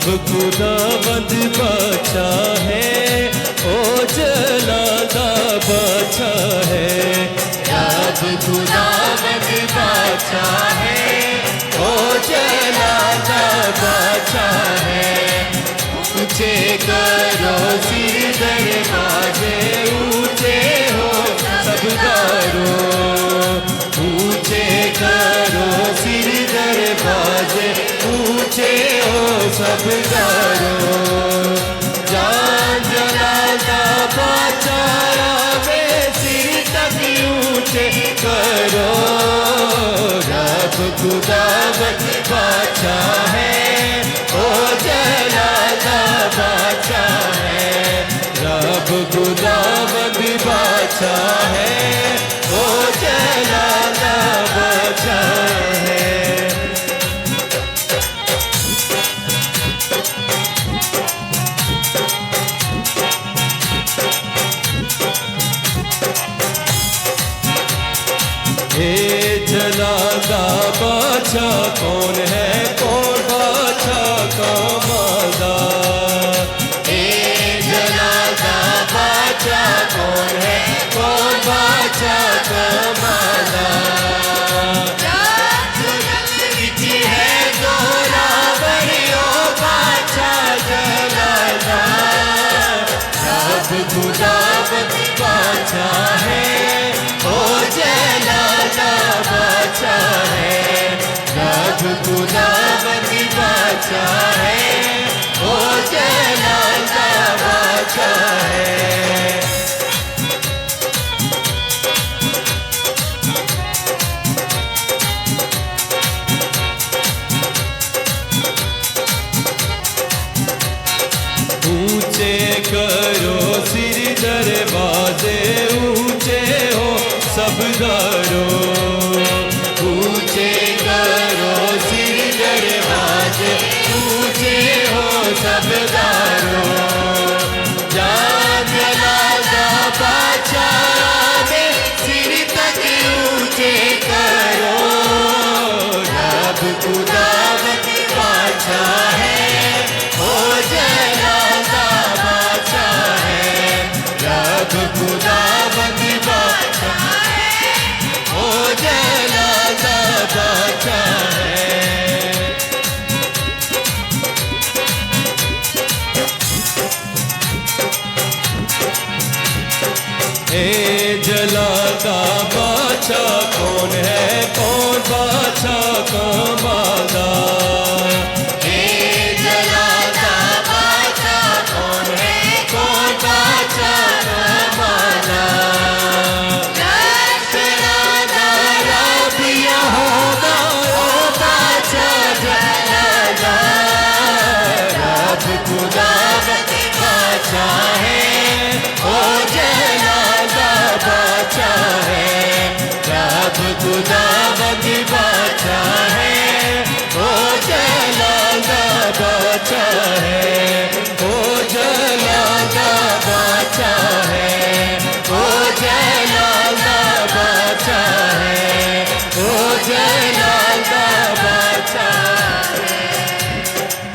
खुदावंद बादशाह है, ओ जलाला बादशाह है। रब खुदावंद बादशाह है, ओ जलाला बादशाह है। ऊंचे करो सिर दरवाजे, ऊंचे हो सब दारों। ऊंचे करो सिर दरवाजे, ऊंचे हो सब दारों। जान जलाला बादशाह में सिर तक ऊंचे करो। रब खुदावंद बादशाह है, ओ जलाला बादशाह है। रब खुदावंद बादशाह है, ओ जलाला बादशाह है। हे जलाला बादशाह कौन है, कौन बादशाह का मालदार। हे जलाला बादशाह कौन है, कौन बादशाह का मालदार। है जोरावर ओ बादशाह जलाला। रब खुदावंद बादशाह है, ओ जलाला बादशाह है। रब खुदावंद बादशाह है, ओ जलाला बादशाह है। ऊंचे करो सिर दरवाजे, ऊंचे हो सब दारों। ऊंचे करो सिर दरवाजे, ऊंचे हो सब दारों। जान जलाला बादशाह में सिर तक ऊंचे करो। रब खुदावंद बादशाह है, ओ जलाला बादशाह है। रब खुदावंद बादशाह है, ओ जलाला बादशाह है। हे जलाला बादशाह कौन है, कौन बादशाह का मालदार। हे जलाला बादशाह कौन है, कौन बादशाह का मालदार। रब यहोवा ओ बादशाह जलाला। रब खुदावंद बादशाह